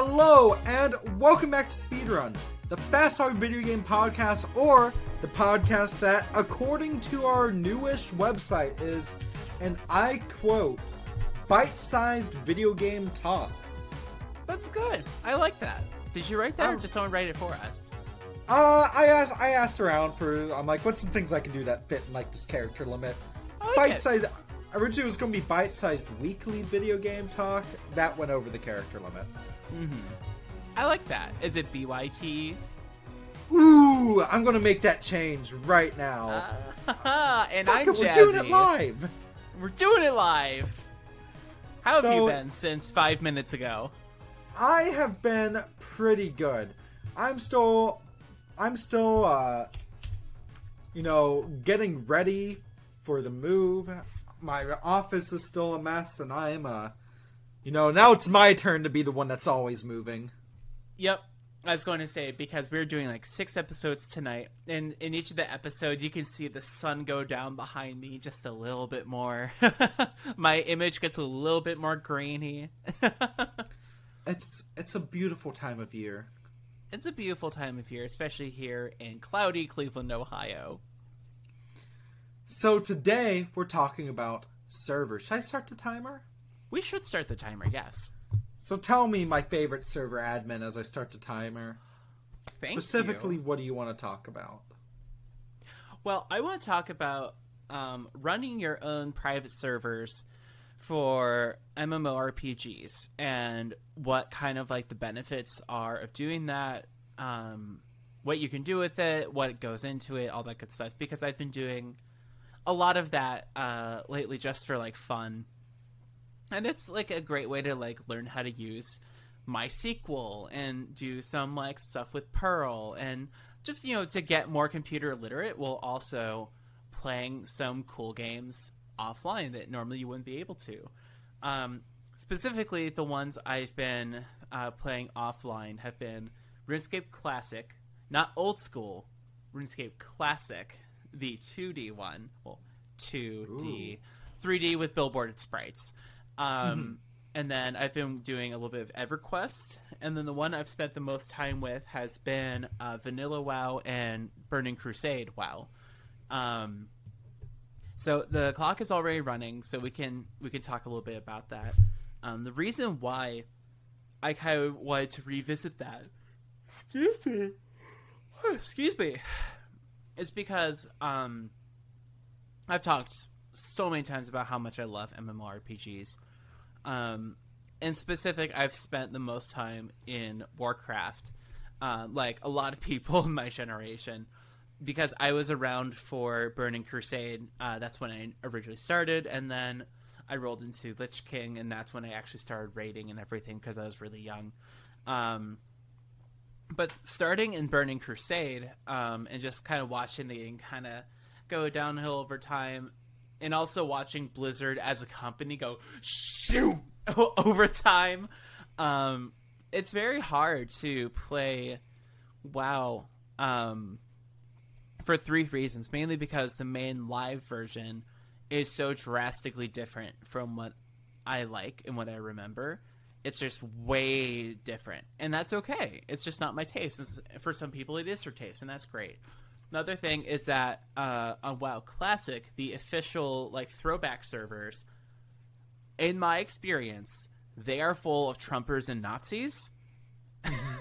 Hello, and welcome back to Speedrun, the fast-talk video game podcast, or the podcast that, according to our newish website, is, and I quote, bite-sized video game talk. That's good. I like that. Did you write that, or did someone write it for us? I asked around for, I'm like, what's some things I can do that fit in, like, this character limit? Bite-sized, originally it was going to be bite-sized weekly video game talk. That went over the character limit. I like that. Is it BYT? Ooh, I'm gonna make that change right now. And Fuck I'm it, we're Jazzie. doing it live. We're doing it live. How have you been since 5 minutes ago? I have been pretty good. I'm still, getting ready for the move. My office is still a mess, and I'm, now it's my turn to be the one that's always moving. Yep. I was going to say, because we're doing like 6 episodes tonight, and in each of the episodes you can see the sun go down behind me just a little bit more. My image gets a little bit more grainy. It's a beautiful time of year. It's a beautiful time of year, especially here in cloudy Cleveland, Ohio. So today we're talking about servers. Should I start the timer? We should start the timer, yes. So tell me my favorite server admin as I start the timer. Thank Specifically, you. What do you want to talk about? Well, I want to talk about running your own private servers for MMORPGs and what kind of like the benefits are of doing that, what you can do with it, what goes into it, all that good stuff. Because I've been doing a lot of that lately just for like fun. And it's like a great way to like learn how to use MySQL and do some like stuff with Perl and just, to get more computer literate while also playing some cool games offline that normally you wouldn't be able to. Specifically, the ones I've been playing offline have been Runescape Classic, not old school, Runescape Classic, the 2D one. Well, 2D. Ooh. 3D with billboarded sprites. And then I've been doing a little bit of EverQuest, and then the one I've spent the most time with has been Vanilla WoW and Burning Crusade WoW. So the clock is already running, so we can talk a little bit about that. The reason why I kind of wanted to revisit that, excuse me, is because I've talked so many times about how much I love MMORPGs. In specific, I've spent the most time in Warcraft, like a lot of people in my generation, because I was around for Burning Crusade. That's when I originally started, and then I rolled into Lich King, and that's when I actually started raiding and everything because I was really young. But starting in Burning Crusade, and just kind of watching the game kind of go downhill over time, and also watching Blizzard as a company go shoot over time, it's very hard to play WoW for 3 reasons. Mainly because the main live version is so drastically different from what I like and what I remember. It's just way different, and that's okay. It's just not my taste. For some people, it is their taste, and that's great. Another thing is that on WoW Classic, the official like throwback servers, in my experience, they are full of Trumpers and Nazis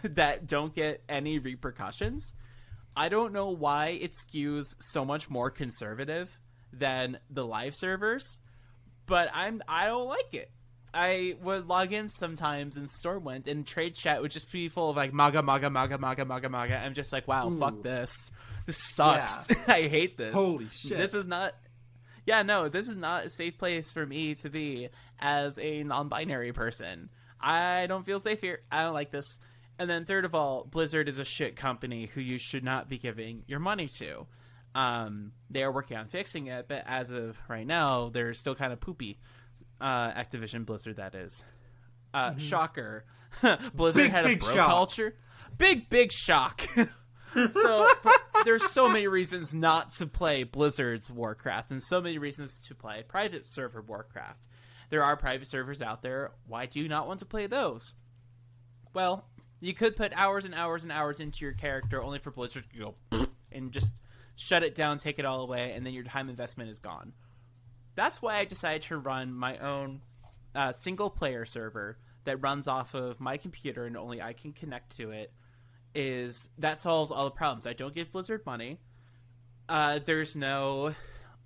that don't get any repercussions. I don't know why it skews so much more conservative than the live servers, but I don't like it. I would log in sometimes in Stormwind, and trade chat would just be full of like MAGA, MAGA, MAGA, MAGA, MAGA, MAGA. I'm just like, wow, fuck this. This sucks. Yeah. I hate this. Holy shit. This is not a safe place for me to be as a non-binary person. I don't feel safe here. I don't like this. And then third of all, Blizzard is a shit company who you should not be giving your money to. They are working on fixing it, but as of right now, they're still kind of poopy. Activision Blizzard, that is. Shocker. Blizzard had a bro culture. Big shock. So there's so many reasons not to play Blizzard's Warcraft, and so many reasons to play private server Warcraft. There are private servers out there. Why do you not want to play those? Well, you could put hours and hours and hours into your character only for Blizzard to go and just shut it down, take it all away, and then your time investment is gone. That's why I decided to run my own single-player server that runs off of my computer and only I can connect to it. That solves all the problems. I don't give Blizzard money. There's no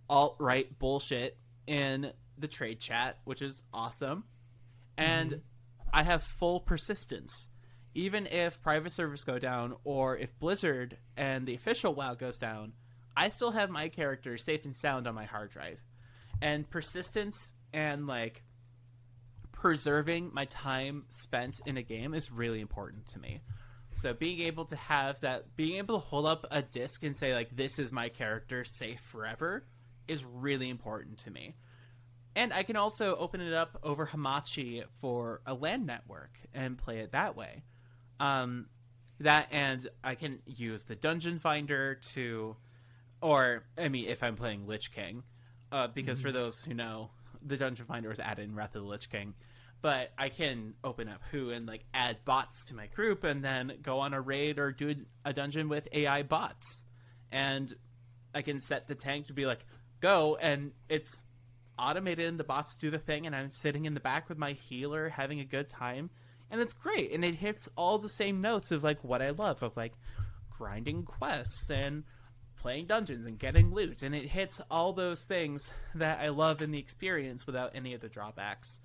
alt-right bullshit in the trade chat, which is awesome. And I have full persistence. Even if private servers go down, or if Blizzard and the official WoW goes down, I still have my character safe and sound on my hard drive. And persistence and, like, preserving my time spent in a game is really important to me. So being able to have that, being able to hold up a disc and say, like, this is my character safe forever is really important to me. And I can also open it up over Hamachi for a LAN network and play it that way. That, and I can use the Dungeon Finder to, or, I mean, if I'm playing Lich King, because for those who know, the Dungeon Finder was added in Wrath of the Lich King. But I can open up Who and, like, add bots to my group and then go on a raid or do a dungeon with AI bots. And I can set the tank to be like, go, and it's automated and the bots do the thing, and I'm sitting in the back with my healer having a good time. And it's great, and it hits all the same notes of, like, what I love, of, like, grinding quests and playing dungeons and getting loot. And it hits all those things that I love in the experience without any of the drawbacks.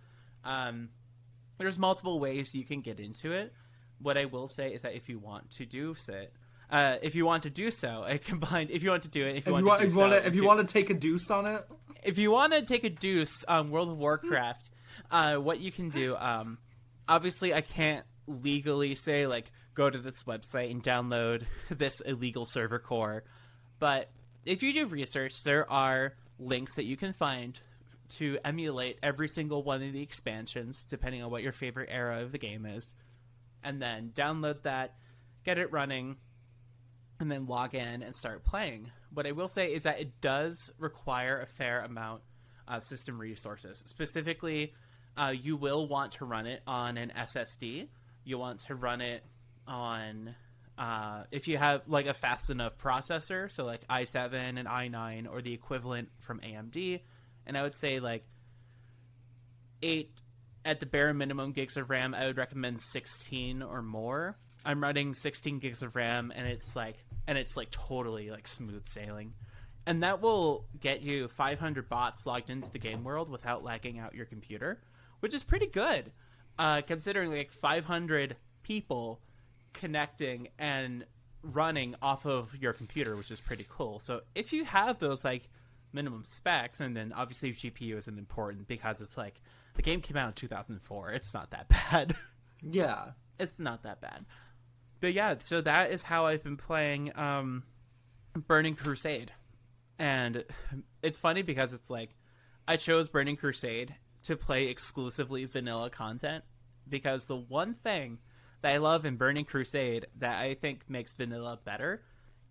There's multiple ways you can get into it. What I will say is that if you want to do so, if you want to do to take a deuce on it, if you want to take a deuce on World of Warcraft, what you can do, obviously I can't legally say, like, go to this website and download this illegal server core, but if you do research, there are links that you can find to emulate every single one of the expansions, depending on what your favorite era of the game is, and then download that, get it running, and then log in and start playing. What I will say is that it does require a fair amount of system resources. Specifically, you will want to run it on an SSD. You want to run it on, if you have, like, a fast enough processor, so like i7 and i9 or the equivalent from AMD. And I would say, like, 8 at the bare minimum gigs of RAM. I would recommend 16 or more. I'm running 16 gigs of RAM, and it's like totally, like, smooth sailing. And that will get you 500 bots logged into the game world without lagging out your computer, which is pretty good, considering, like, 500 people connecting and running off of your computer, which is pretty cool. So if you have those, like, minimum specs, and then obviously GPU isn't important because it's like the game came out in 2004. It's not that bad. Yeah, it's not that bad. But yeah, so that is how I've been playing Burning Crusade. And it's funny because it's like I chose Burning Crusade to play exclusively vanilla content, because the one thing that I love in Burning Crusade that I think makes vanilla better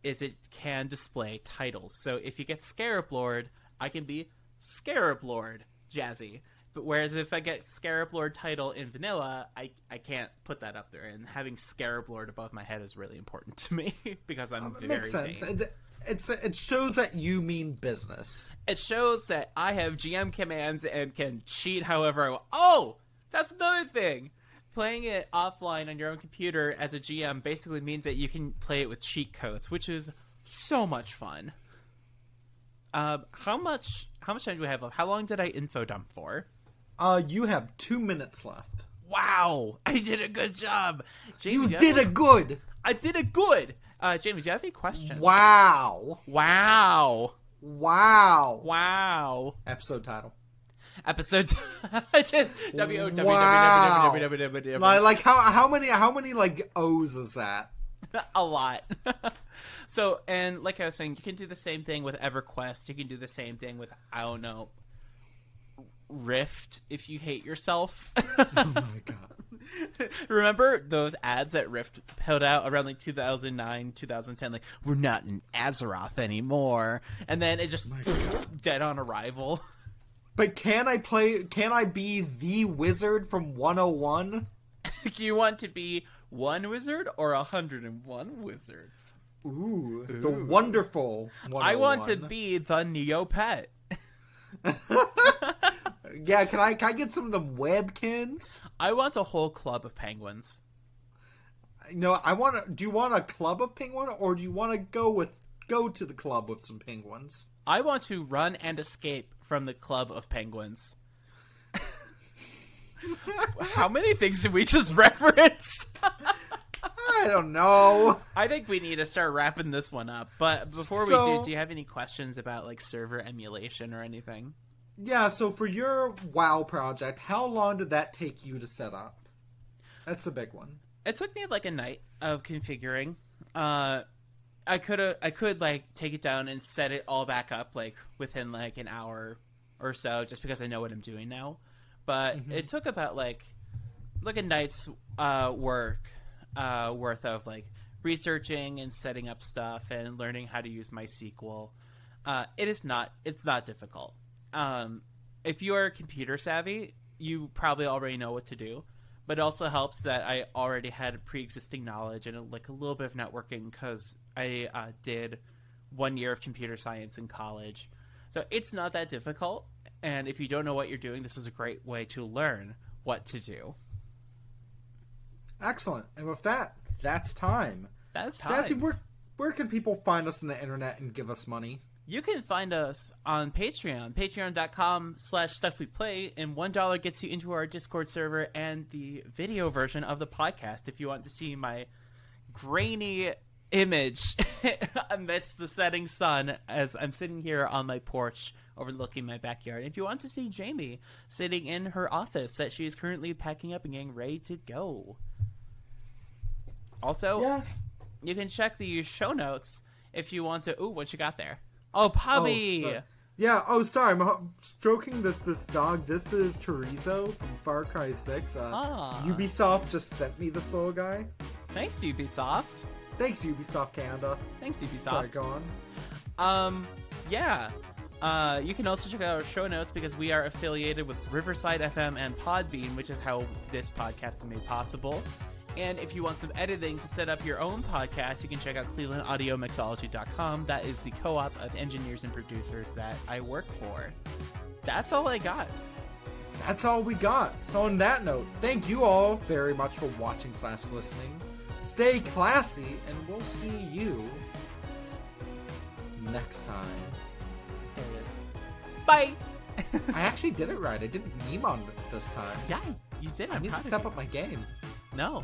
is it can display titles. So if you get Scarab Lord, I can be Scarab Lord Jazzie. But whereas if I get Scarab Lord title in vanilla, I can't put that up there. And having Scarab Lord above my head is really important to me because I'm very makes sense. It shows that you mean business. It shows that I have GM commands and can cheat however I want. Oh, that's another thing. Playing it offline on your own computer as a GM basically means that you can play it with cheat codes, which is so much fun. How much time do we have left? How long did I info dump for? You have 2 minutes left. Wow, I did a good job. Jamie, I did a good. Jamie, do you have any questions? Wow. Episode title. Wow. Like how many like O's is that? A lot. So, and like I was saying, you can do the same thing with EverQuest. You can do the same thing with, I don't know, Rift if you hate yourself. Oh my god. Remember those ads that Rift put out around like 2009, 2010? Like, we're not in Azeroth anymore. And then it just dead on arrival. But can I be the wizard from 101? You want to be one wizard or 101 wizards? Ooh, the wonderful 101. I want to be the Neopet. Yeah, can I get some of the webkins? I want a whole club of penguins. No, do you want a club of penguin, or do you want to go to the club with some penguins? I want to run and escape from the club of penguins. How many things did we just reference? I don't know. I think we need to start wrapping this one up. But before we do you have any questions about like server emulation or anything? Yeah, so for your WoW project, how long did that take you to set up? That's the big one. It took me like a night of configuring. I could like take it down and set it all back up like within like an hour or so, just because I know what I'm doing now. But it took about like a night's worth of like researching and setting up stuff and learning how to use MySQL. It's not difficult. If you are computer savvy, you probably already know what to do. But it also helps that I already had pre-existing knowledge and like a little bit of networking because I did 1 year of computer science in college. So it's not that difficult. And if you don't know what you're doing, this is a great way to learn what to do. Excellent. And with that, that's time. That's time. Jazzie, where can people find us on the internet and give us money? You can find us on Patreon, patreon.com/stuffweplay, and $1 gets you into our Discord server and the video version of the podcast if you want to see my grainy image amidst the setting sun as I'm sitting here on my porch overlooking my backyard. If you want to see Jamie sitting in her office that she is currently packing up and getting ready to go. Also, you can check the show notes if you want to... Ooh, what you got there? Oh, Puppy! Sorry. I'm stroking this dog. This is Chorizo from Far Cry 6. Ubisoft just sent me this little guy. Thanks, Ubisoft. Thanks, Ubisoft Canada. Thanks, Ubisoft. Sorry, go on. You can also check out our show notes because we are affiliated with Riverside FM and Podbean, which is how this podcast is made possible. And if you want some editing to set up your own podcast, you can check out ClevelandAudioMixology.com. That is the co-op of engineers and producers that I work for. That's all I got. That's all we got. So on that note, thank you all very much for watching / listening. Stay classy, and we'll see you next time. Bye! I actually did it right. I didn't meme on it this time. Yeah, you did. I need to step up my game. No.